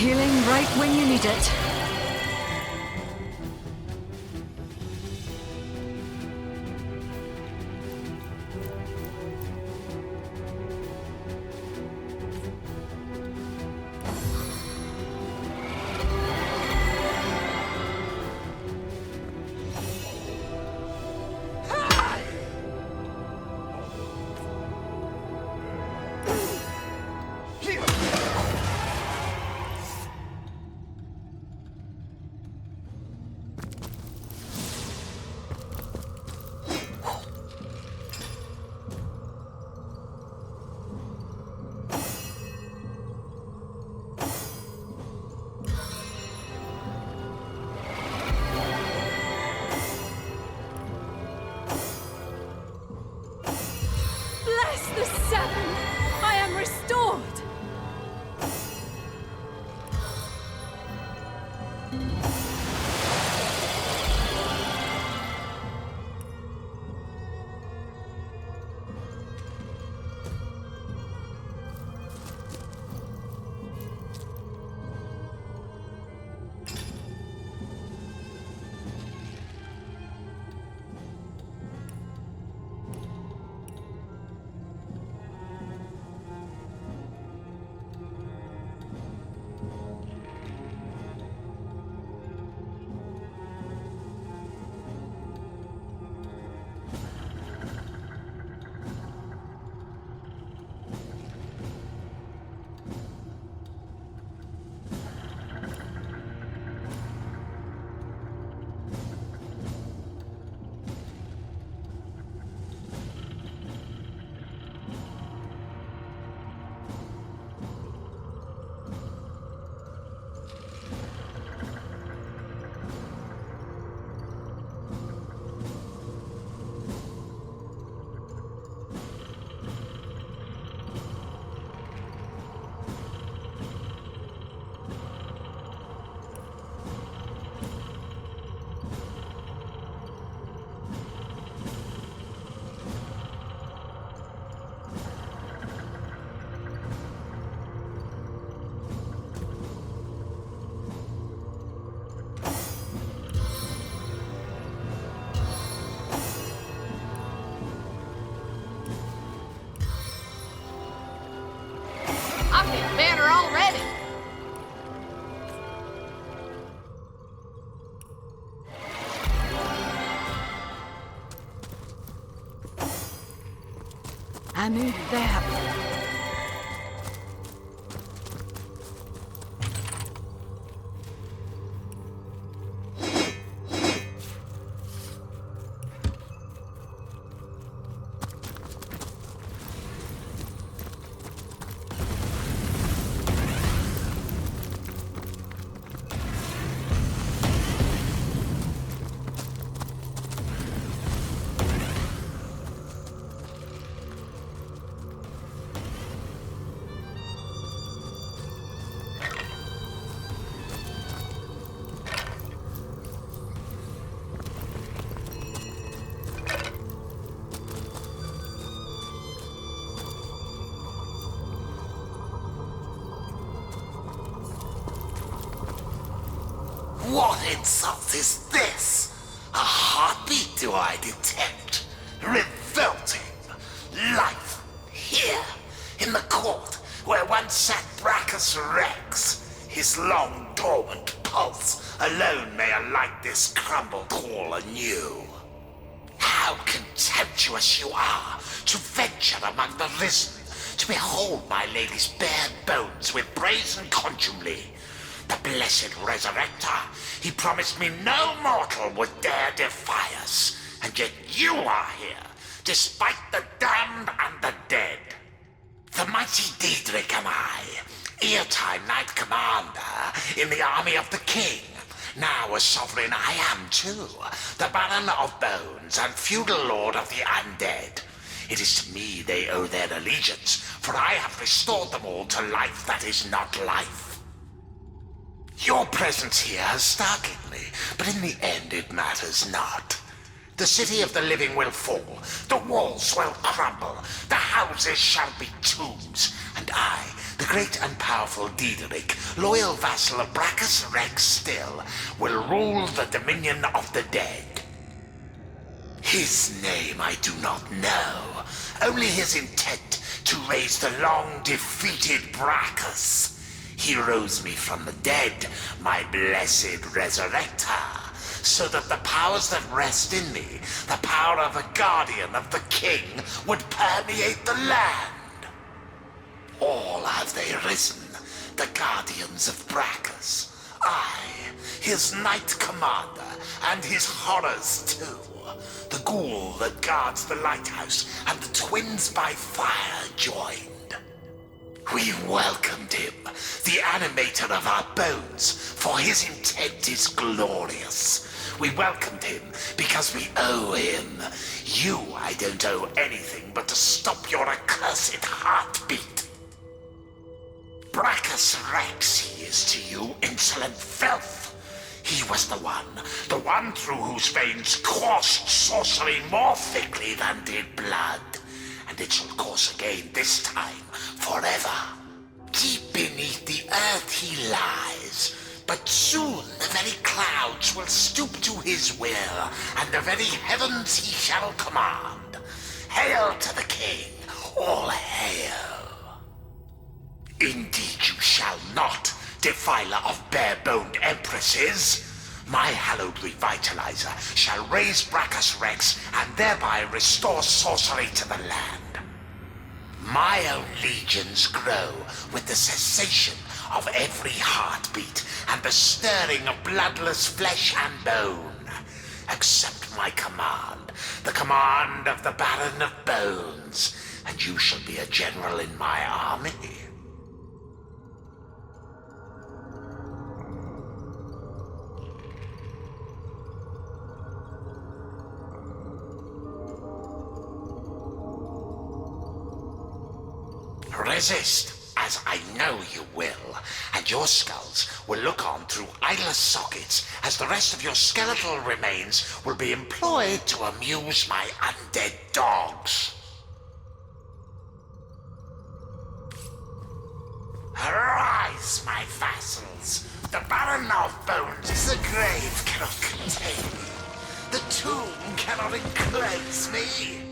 Healing right when you need it. The Seven! I am restored! Better already. I needed that. What insult is this? A heartbeat do I detect? Revolting. Life. Here, in the court, where once sat Brachus Rex. His long dormant pulse alone may alight this crumbled hall anew. How contemptuous you are to venture among the risen, to behold my lady's bare bones with brazen contumely. The blessed resurrector, he promised me no mortal would dare defy us, and yet you are here, despite the damned and the dead. The mighty Diedrich am I, ear-time Knight Commander in the army of the King. Now a sovereign I am too, the Baron of Bones and feudal lord of the undead. It is to me they owe their allegiance, for I have restored them all to life that is not life. Your presence here has startled me, but in the end it matters not. The city of the living will fall, the walls will crumble, the houses shall be tombs, and I, the great and powerful Divinity, loyal vassal of Brachus Rex still, will rule the dominion of the dead. His name I do not know, only his intent to raise the long-defeated Brachus. He rose me from the dead, my blessed resurrector, so that the powers that rest in me, the power of a guardian of the king, would permeate the land. All have they risen, the guardians of Brachus. I, his knight commander, and his horrors too. The ghoul that guards the lighthouse, and the twins by fire joined. We welcomed him, the animator of our bones, for his intent is glorious. We welcomed him because we owe him. You, I don't owe anything but to stop your accursed heartbeat. Brachus Rex he is to you, insolent filth. He was the one through whose veins coursed sorcery more thickly than did blood. And it shall course again this time, forever. Deep beneath the earth he lies, but soon the very clouds will stoop to his will, and the very heavens he shall command. Hail to the king, all hail. Indeed you shall not, defiler of bare-boned empresses. My hallowed revitalizer shall raise Brachus Rex and thereby restore sorcery to the land. My own legions grow with the cessation of every heartbeat and the stirring of bloodless flesh and bone. Accept my command, the command of the Baron of Bones, and you shall be a general in my army. Resist, as I know you will, and your skulls will look on through eyeless sockets as the rest of your skeletal remains will be employed to amuse my undead dogs. Arise, my vassals. The Baron of Bones, the grave cannot contain me. The tomb cannot enclose me.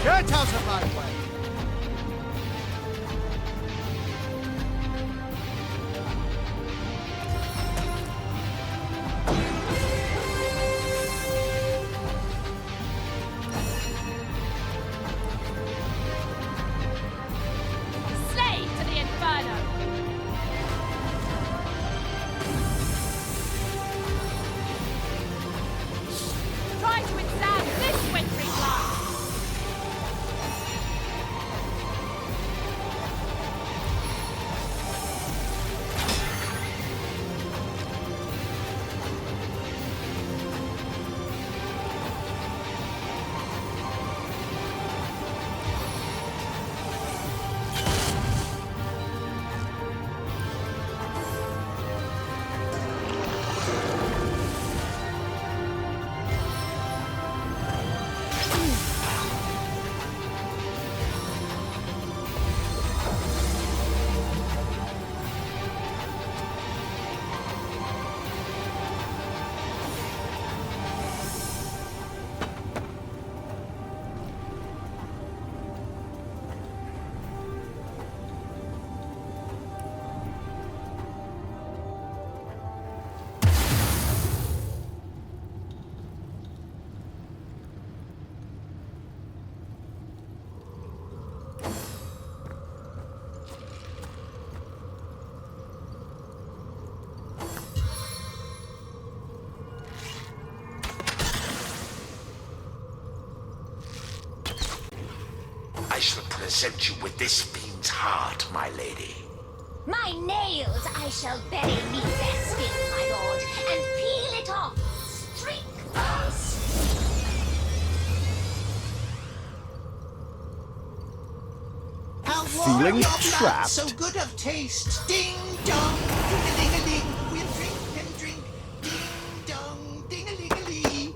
Your tells are my way. Slave to the Inferno! Try to withstand this wintry blast! I shall present you with this fiend's heart, my lady. My nails I shall bury neath their skin, my lord, and Feeling Your blood trapped? so good of taste. Ding dong, ding-a-ling-a-ling. We'll drink and drink. Ding dong, ding-a-ling-a-ling.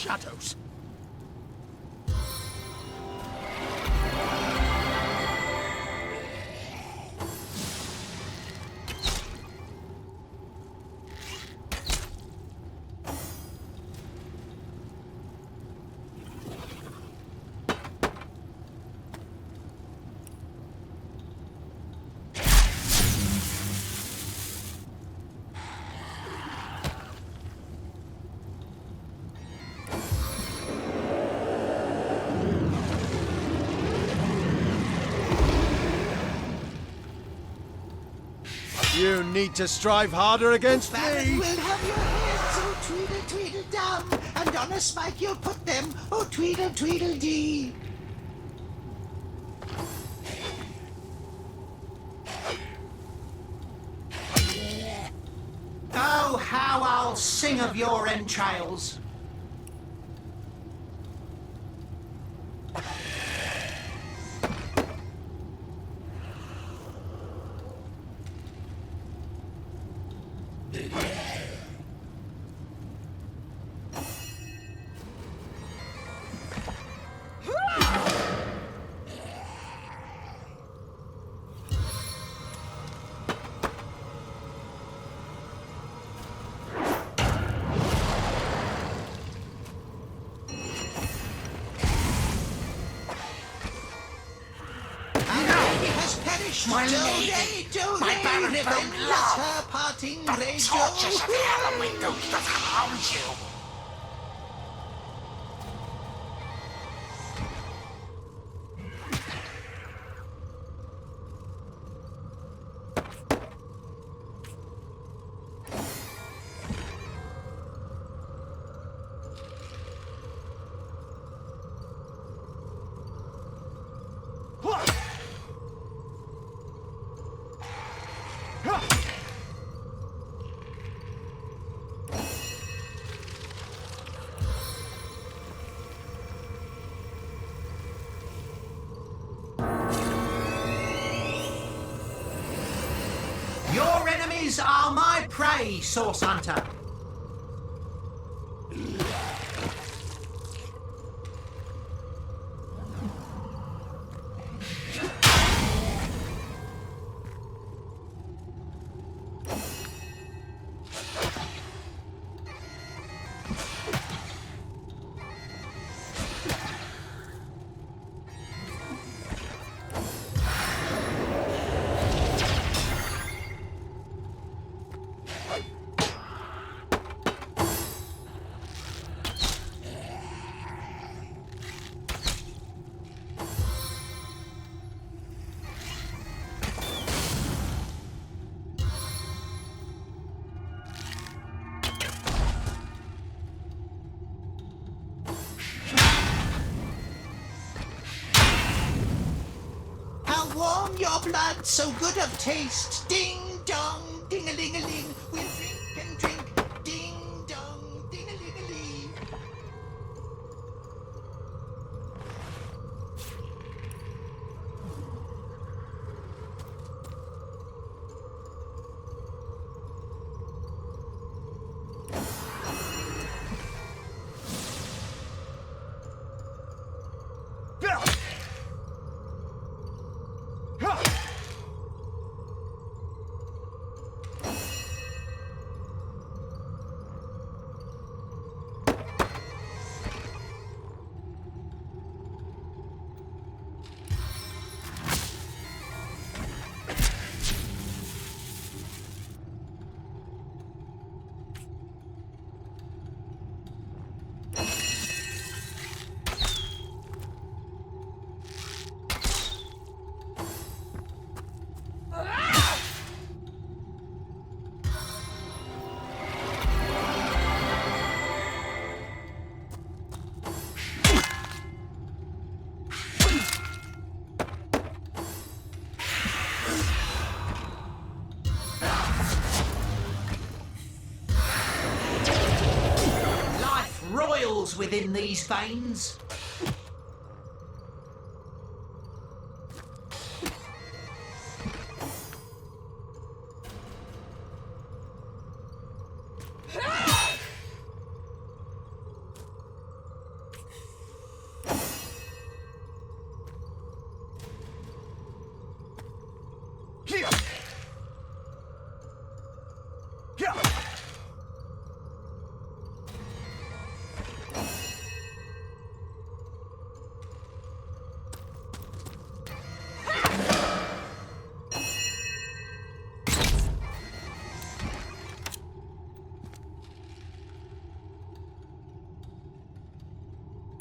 Shadows. You need to strive harder against Baron me. will have your heads, oh tweedle tweedle dum, and on a spike you'll put them, oh tweedle tweedle dee. Oh, how I'll sing of your entrails. My lady, my Baron from love, parting the tortures of hell and windows that harm you. Your enemies are my prey, Source Hunter. How warm your blood, so good of taste. Ding dong, ding-a-ling-a-ling. We'll drink and drink. Ding dong, ding-a-ling-a-ling. Within these veins.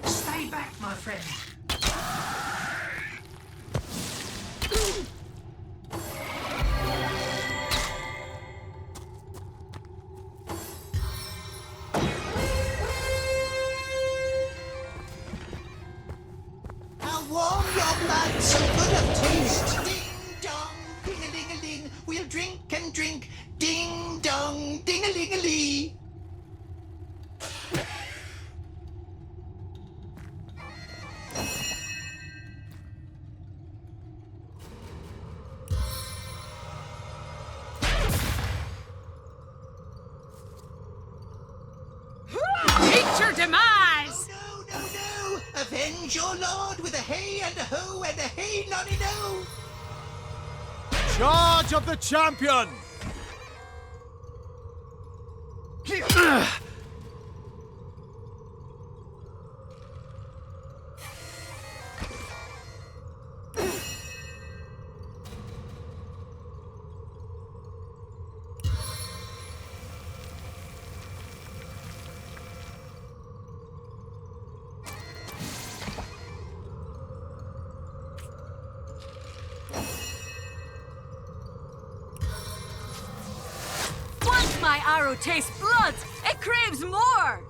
Stay back, my friend. How warm your blood, so good of taste. Ding dong, ding-a-ling-a-ling. We'll drink and drink. Ding dong, ding-a-ling-a-ling. Meet your demise! Oh, no, no, no! Avenge your lord with a hey and a ho and a hey nonny no! Charge of the champion! Once my arrow tastes blood, it craves more!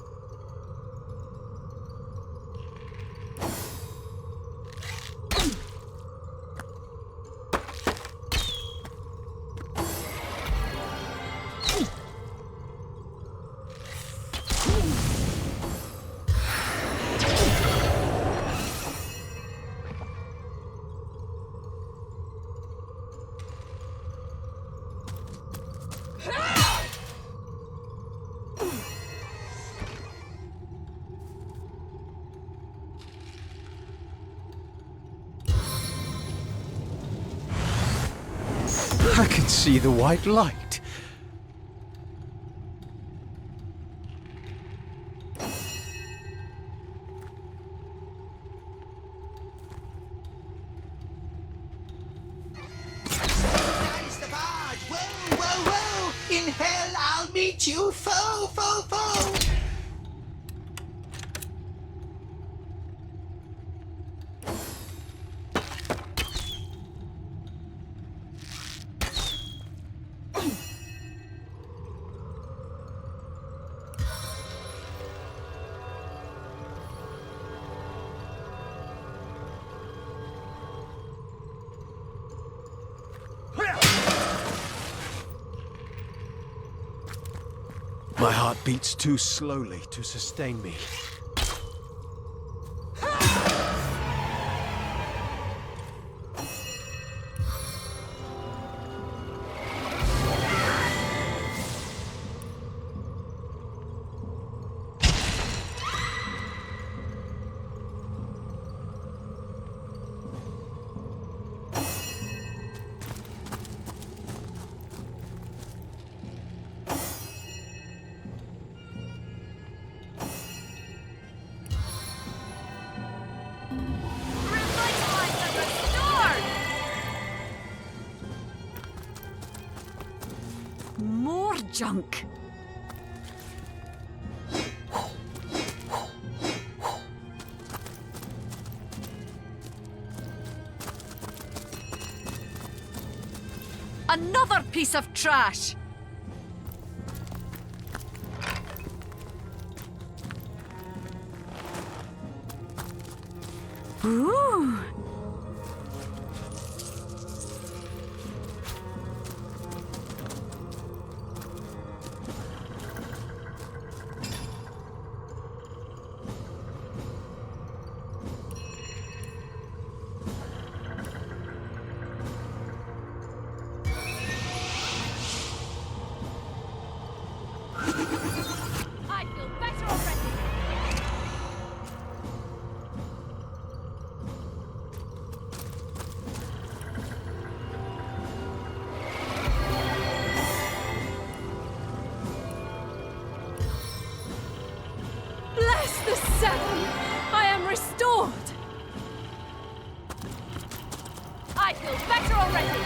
I can see the white light. Rise the bard! Whoa, whoa, whoa! In hell I'll meet you, foe, foe, foe! My heart beats too slowly to sustain me. Revitalize and restore! More junk. Another piece of trash. Ooh. I feel better already. Bless the seven! I am restored! I feel better already.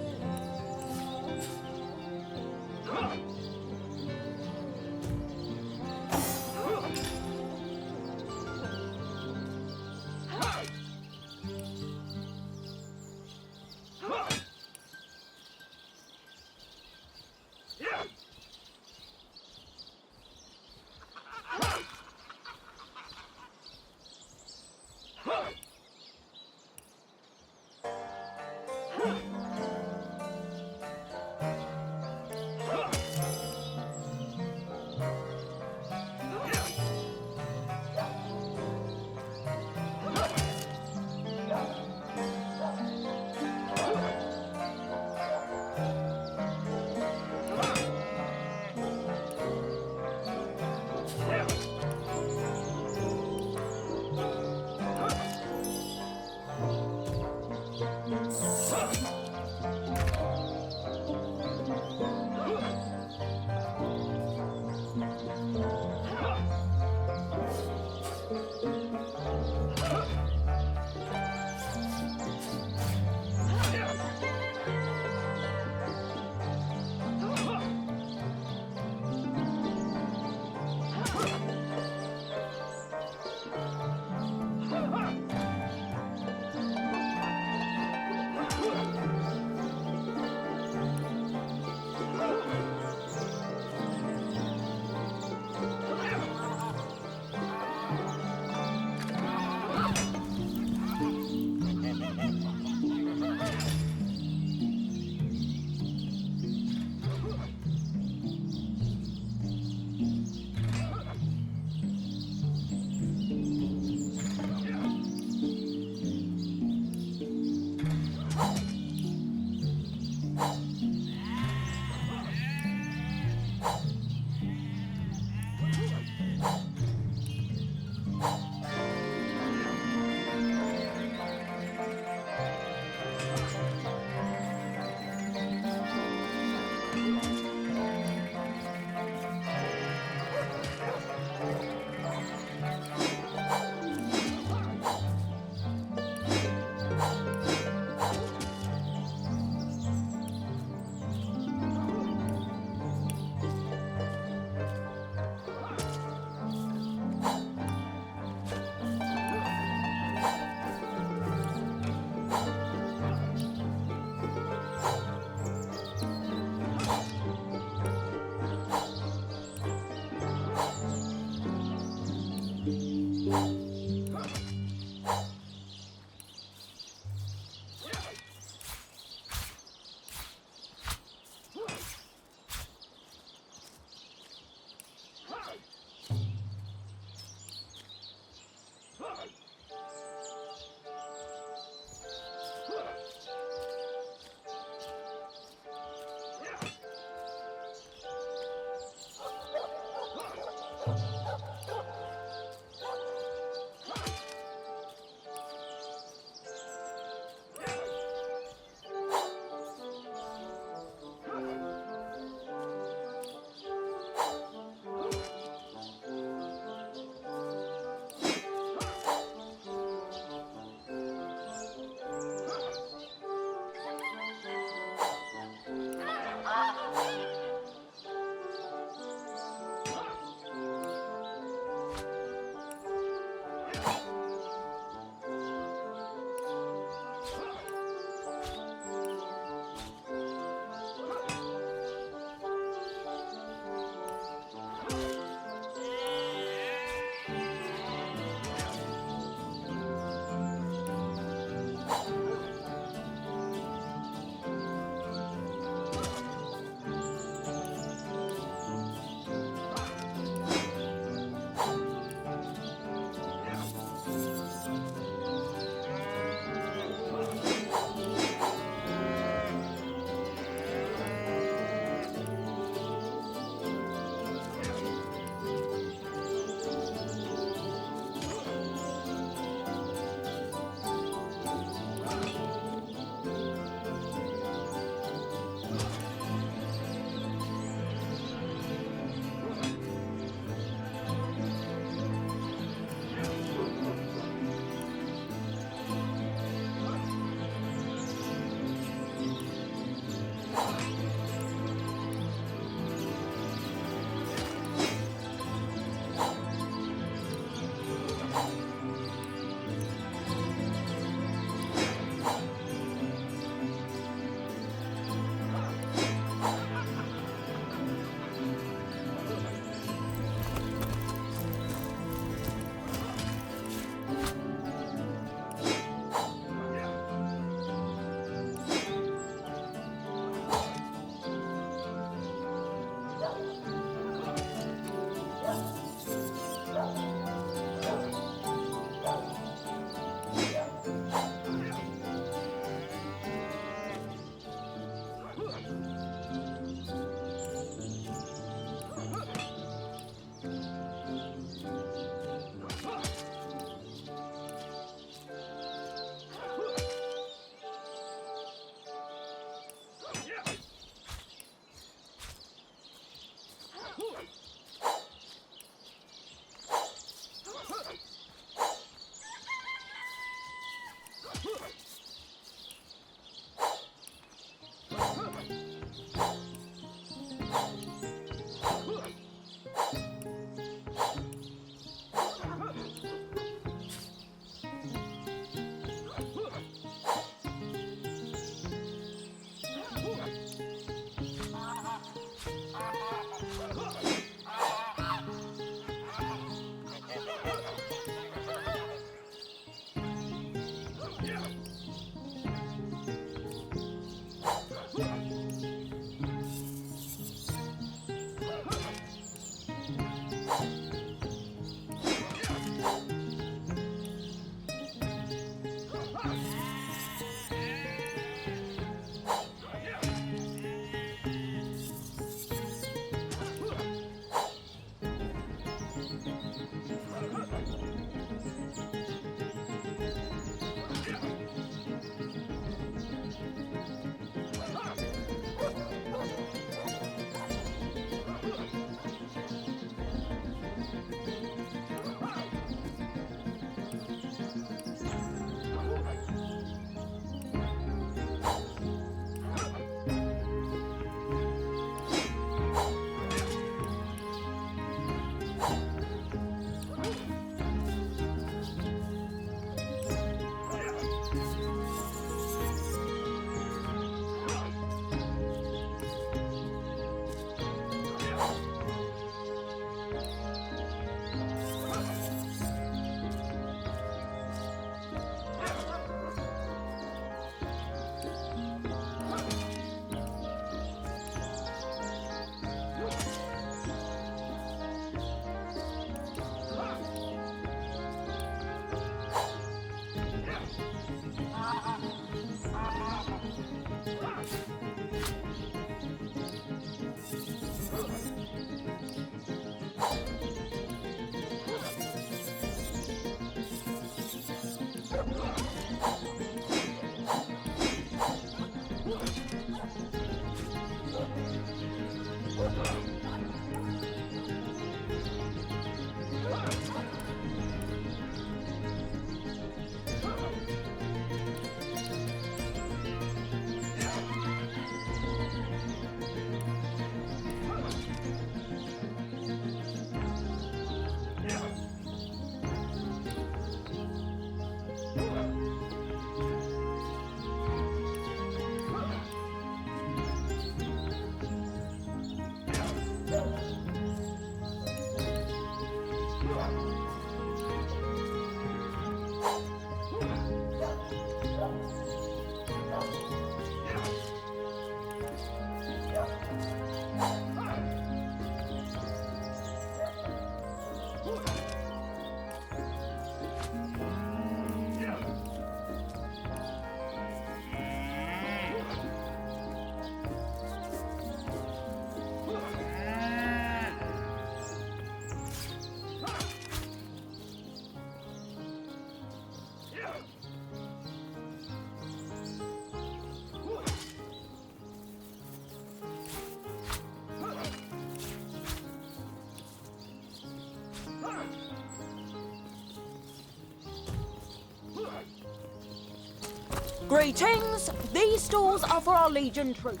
Greetings. These stalls are for our Legion troops.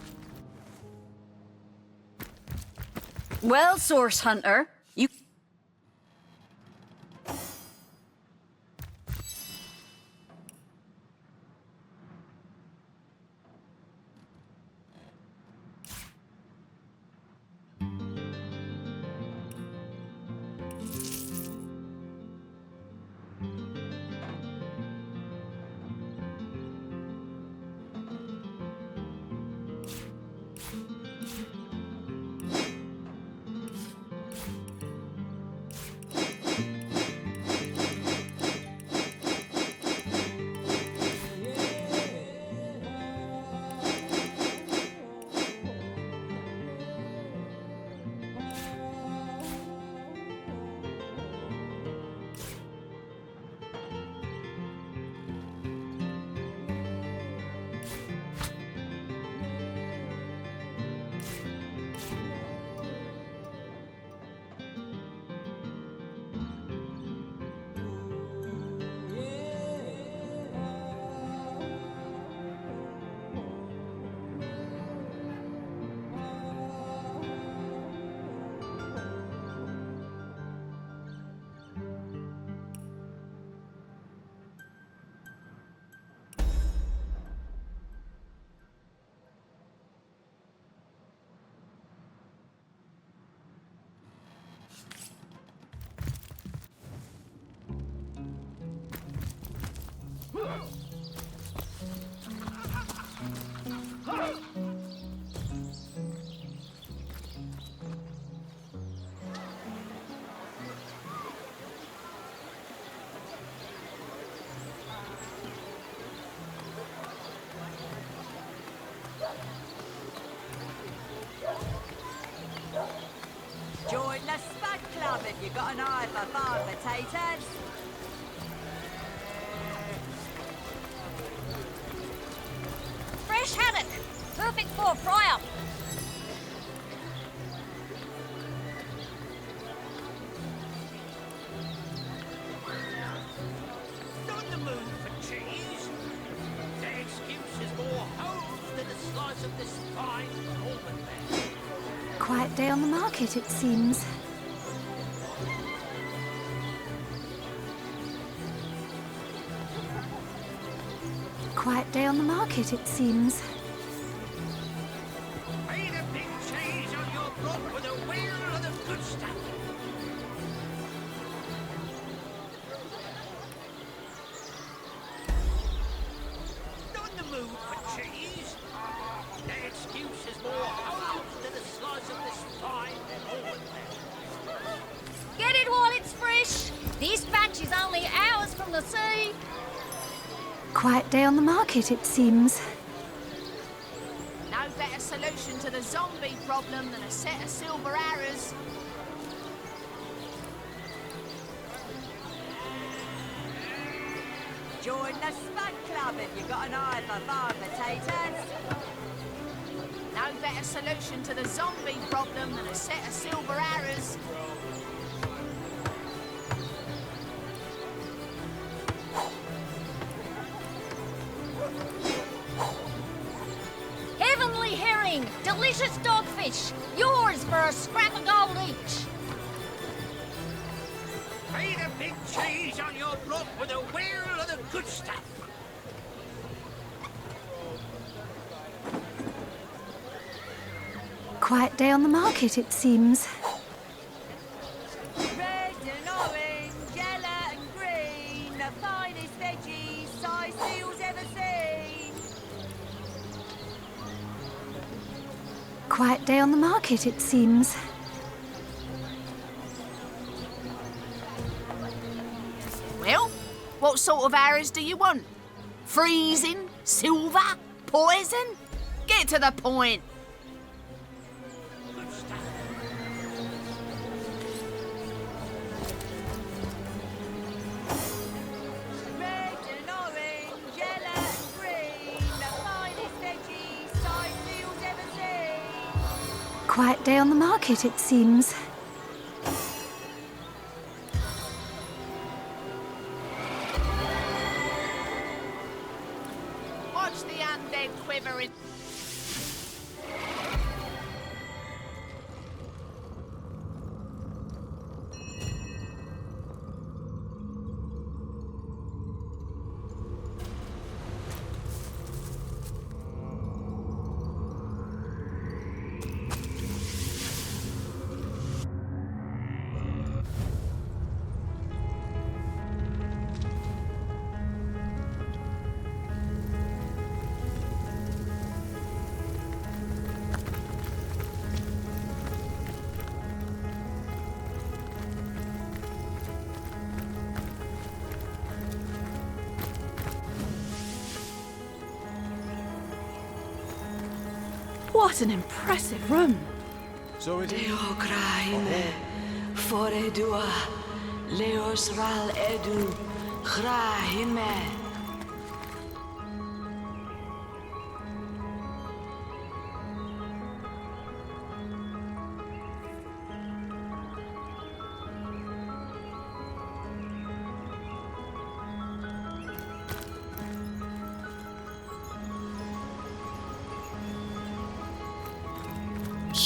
Well, Source Hunter, you... Join the Spud Club if you got an eye for farm potatoes. Fresh haddock. Perfect for a fry-up. On the move for cheese. The excuse is more holes than a slice of this fine almond there. Quiet day on the market, it seems. Quiet day on the market, it seems. Made a big change on your block with a wheel of the good stuff. On the move for cheese. The excuse is more holes than a slice of this fine almond there. Get it while it's fresh. This batch is only hours from the sea. Quiet day on the market, it seems. No better solution to the zombie problem than a set of silver arrows. Join the Spud Club if you got an eye for farm potatoes. No better solution to the zombie problem than a set of silver arrows. Heavenly herring, delicious dogfish, yours for a scrap of gold each. Made a big change on your block with a wheel of the good stuff. Quiet day on the market, it seems. Red and orange, yellow and green, the finest veggies size seals ever seen. Quiet day on the market, it seems. Well, what sort of arrows do you want? Freezing? Silver? Poison? Get to the point. Red and orange, yellow and green, the finest veggies size seals ever seen. Quiet day on the market, it seems. undead quivering. What an impressive room. So it is. Deokraine, foredua, leos ral edu, grahime.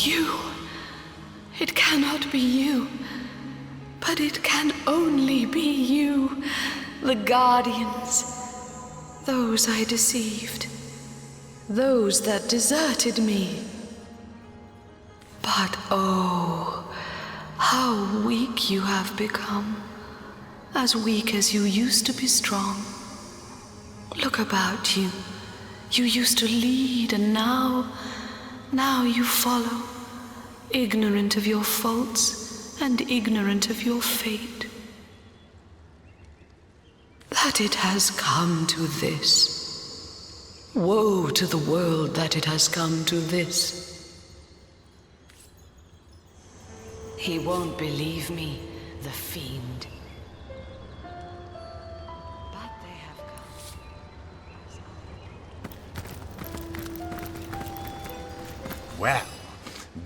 You. It cannot be you. But it can only be you. The Guardians. Those I deceived. Those that deserted me. But oh, how weak you have become. As weak as you used to be strong. Look about you. You used to lead, and now you follow, ignorant of your faults and ignorant of your fate. That it has come to this. Woe to the world that it has come to this. He won't believe me, the fiend. But they have come. Well,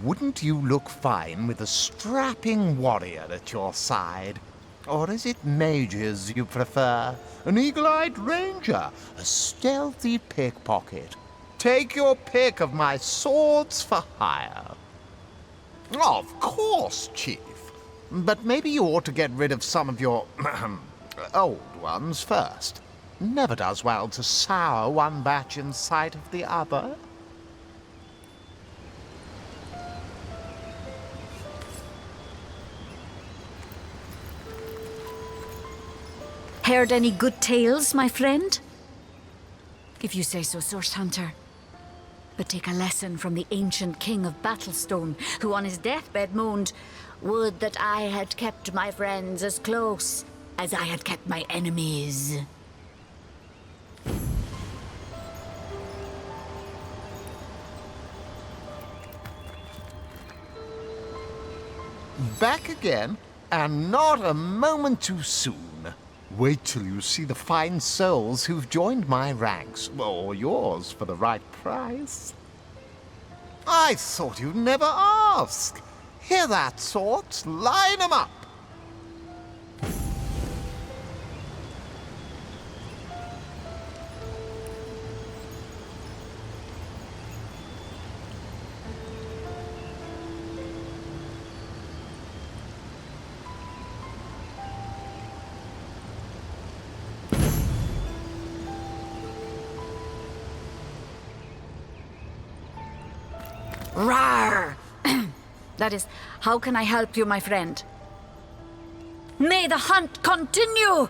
wouldn't you look fine with a strapping warrior at your side? Or is it mages you prefer? An eagle-eyed ranger? A stealthy pickpocket? Take your pick of my swords for hire. Of course, Chief. But maybe you ought to get rid of some of your old ones first. Never does well to sour one batch in sight of the other. Heard any good tales, my friend? If you say so, Source Hunter. But take a lesson from the ancient king of Battlestone, who on his deathbed moaned, "Would that I had kept my friends as close as I had kept my enemies." Back again, and not a moment too soon. Wait till you see the fine souls who've joined my ranks, or yours for the right price. I thought you'd never ask. Hear that, sorts? Line 'em up! Rawr! That is, how can I help you, my friend? May the hunt continue!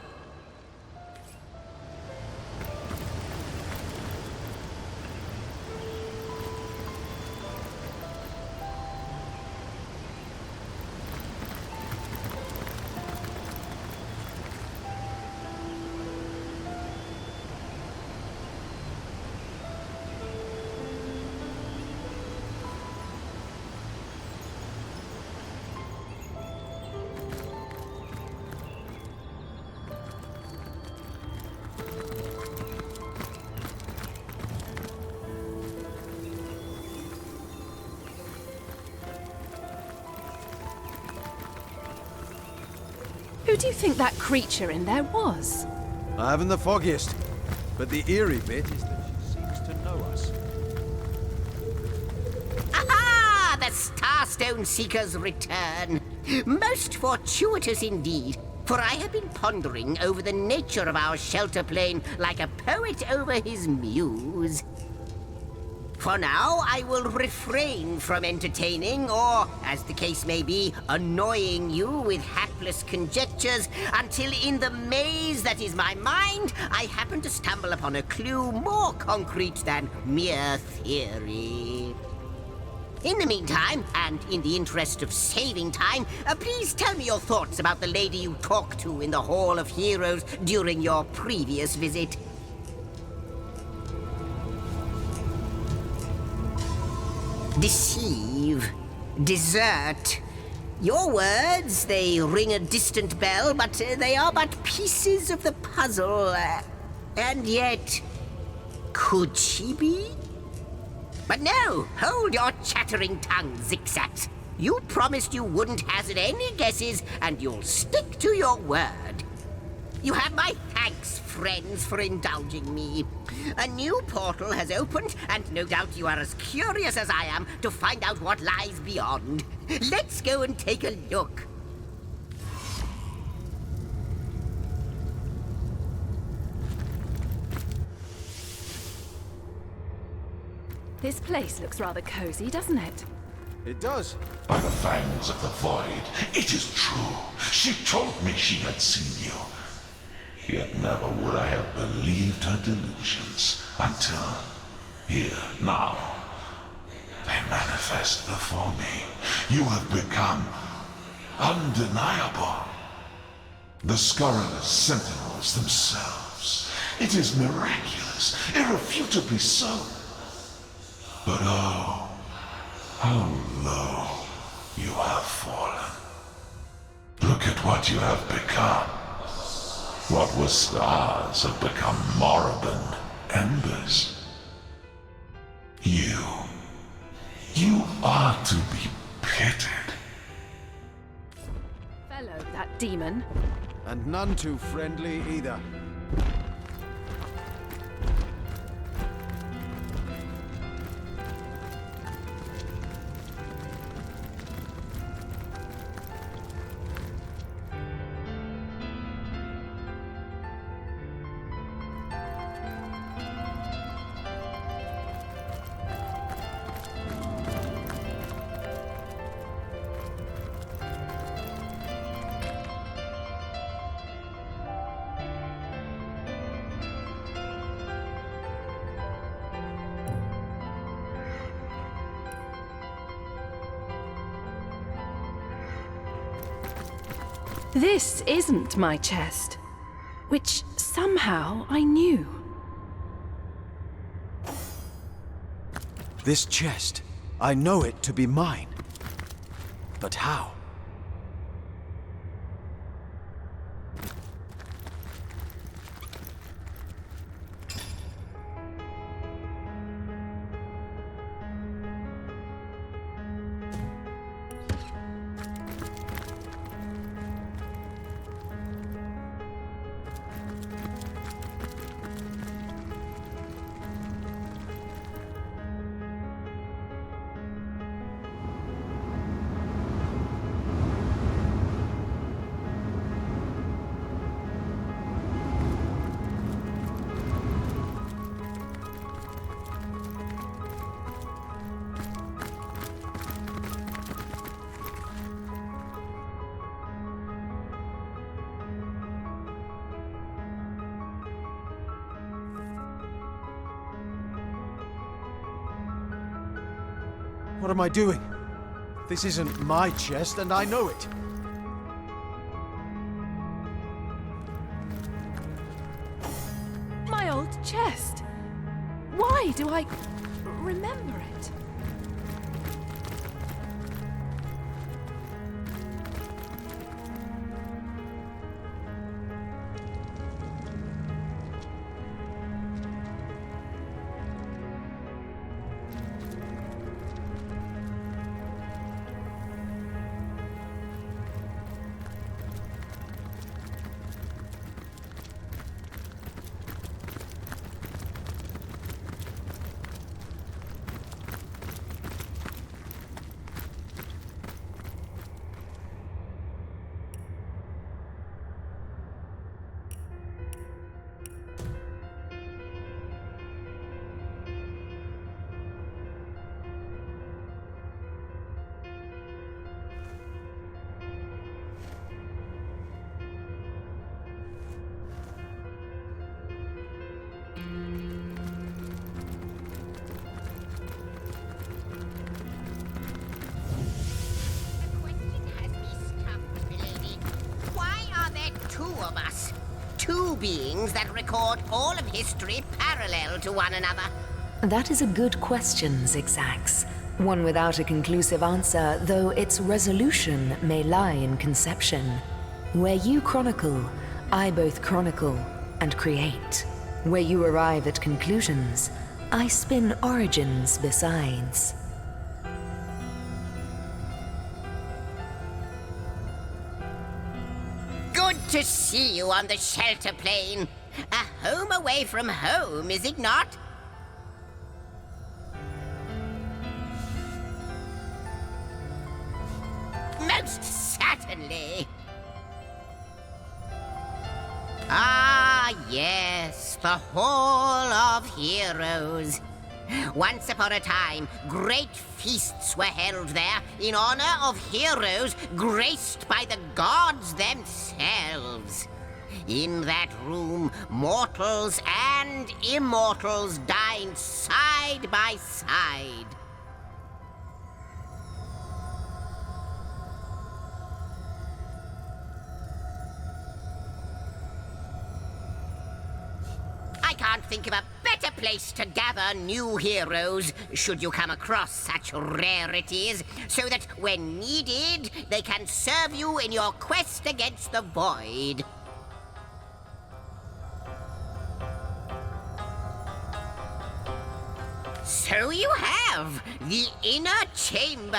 Who do you think that creature in there was? I haven't the foggiest. But the eerie bit is that she seems to know Starstone Seekers return. Most fortuitous indeed, for I have been pondering over the nature of our shelter plane like a poet over his muse. For now, I will refrain from entertaining, or, as the case may be, annoying you with hapless conjectures until in the maze that is my mind, I happen to stumble upon a clue more concrete than mere theory. In the meantime, and in the interest of saving time, please tell me your thoughts about the lady you talked to in the Hall of Heroes during your previous visit. Deceive. Desert. Your words, they ring a distant bell, but they are but pieces of the puzzle. And yet, could she be? But no, hold your chattering tongue, zigzags. You promised you wouldn't hazard any guesses, and you'll stick to your word. You have my thanks, friends, for indulging me. A new portal has opened, and no doubt you are as curious as I am to find out what lies beyond. Let's go and take a look. This place looks rather cozy, doesn't it? It does. By the fangs of the void, it is true. She told me she had seen you. Yet never would I have believed her delusions until here, now. They manifest before me. You have become undeniable. The scurrilous sentinels themselves. It is miraculous, irrefutably so. But oh, how low you have fallen. Look at what you have become. What were stars have become moribund embers. You are to be pitied. Fellow, that demon. And none too friendly either. This isn't my chest, which somehow I knew. This chest, I know it to be mine. But how? What am I doing? This isn't my chest, and I know it. My old chest. Why do I remember it? of us. Two beings that record all of history parallel to one another. That is a good question, Zigzags. One without a conclusive answer, though its resolution may lie in conception. Where you chronicle, I both chronicle and create. Where you arrive at conclusions, I spin origins besides. Good to see you on the shelter plane. A home away from home, is it not? Most certainly. Ah, yes, the Hall of Heroes. Once upon a time, great feasts were held there in honor of heroes graced by the gods themselves. In that room, mortals and immortals dined side by side. I can't think of a better place to gather new heroes, should you come across such rarities, so that when needed, they can serve you in your quest against the void. So you have the inner chamber.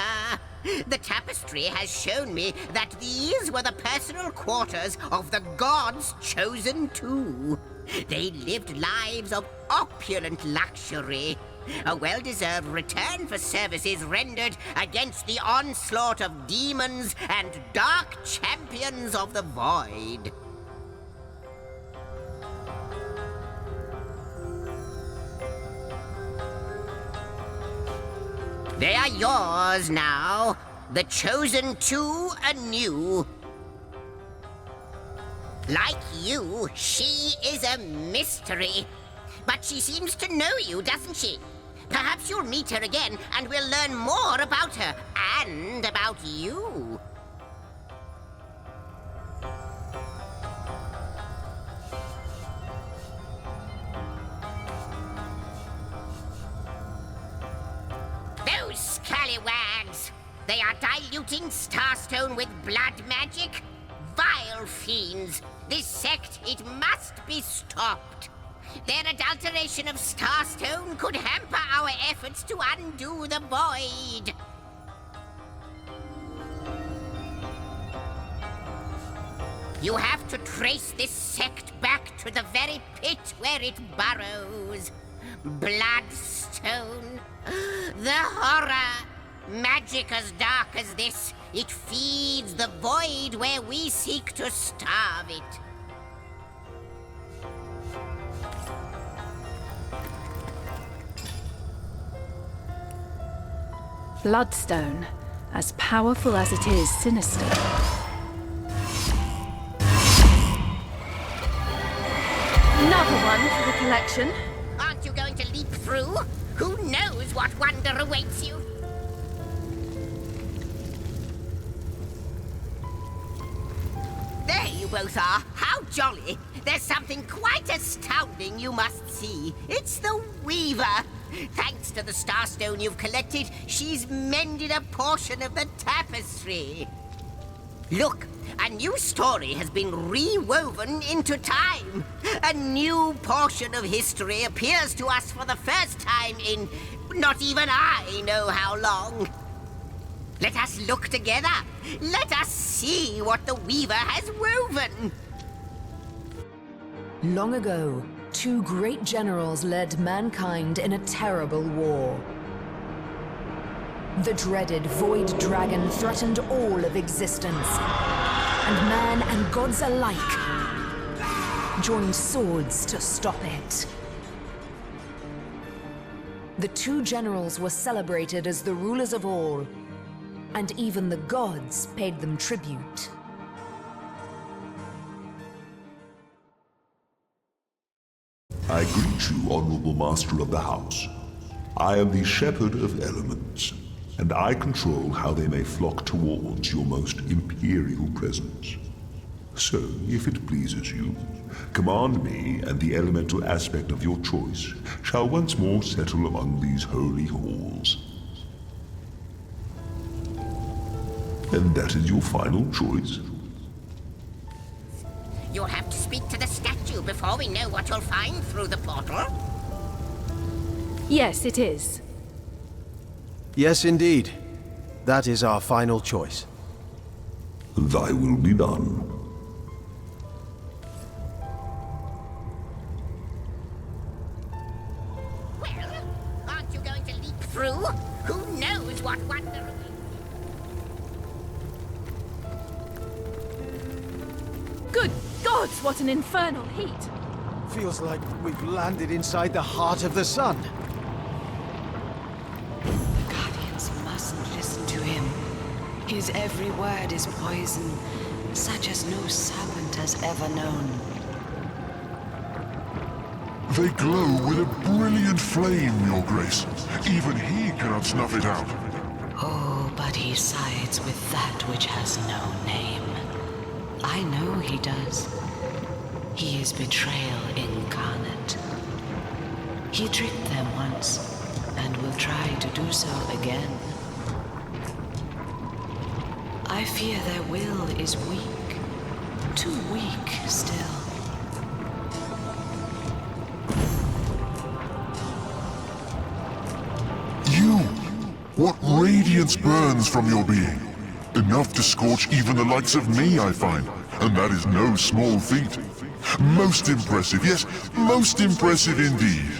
The tapestry has shown me that these were the personal quarters of the gods chosen two. They lived lives of opulent luxury, a well-deserved return for services rendered against the onslaught of demons and dark champions of the void. They are yours now, the chosen two anew. Like you, she is a mystery. But she seems to know you, doesn't she? Perhaps you'll meet her again and we'll learn more about her and about you. Those scallywags! They are diluting Starstone with blood magic? Vile fiends! This sect, it must be stopped. Their adulteration of Starstone could hamper our efforts to undo the void. You have to trace this sect back to the very pit where it burrows. Bloodstone. The horror. Magic as dark as this, it feeds the void where we seek to starve it. Bloodstone, as powerful as it is sinister. Another one for the collection. Aren't you going to leap through? Who knows what wonder awaits you? There you both are. How jolly. There's something quite astounding you must see. It's the Weaver. Thanks to the Starstone you've collected, she's mended a portion of the tapestry. Look, a new story has been rewoven into time. A new portion of history appears to us for the first time in not even I know how long. Let us look together. Let us see what the Weaver has woven. Long ago, two great generals led mankind in a terrible war. The dreaded Void Dragon threatened all of existence, and man and gods alike joined swords to stop it. The two generals were celebrated as the rulers of all, and even the gods paid them tribute. I greet you, Honorable Master of the House. I am the Shepherd of Elements, and I control how they may flock towards your most imperial presence. So, if it pleases you, command me, and the elemental aspect of your choice shall once more settle among these holy halls. And that is your final choice? You'll have to speak to the statue before we know what you'll find through the portal. Yes, it is. Yes, indeed. That is our final choice. Thy will be done. Well, aren't you going to leap through? Who knows what wonder... Good gods, what an infernal heat! Feels like we've landed inside the heart of the sun. The Guardians mustn't listen to him. His every word is poison, such as no serpent has ever known. They glow with a brilliant flame, Your Grace. Even he cannot snuff it out. Oh, but he sides with that which has no name. I know he does. He is betrayal incarnate. He tricked them once, and will try to do so again. I fear their will is weak. Too weak still. You! What radiance burns from your being? Enough to scorch even the likes of me, I find. And that is no small feat. Most impressive, yes, most impressive indeed.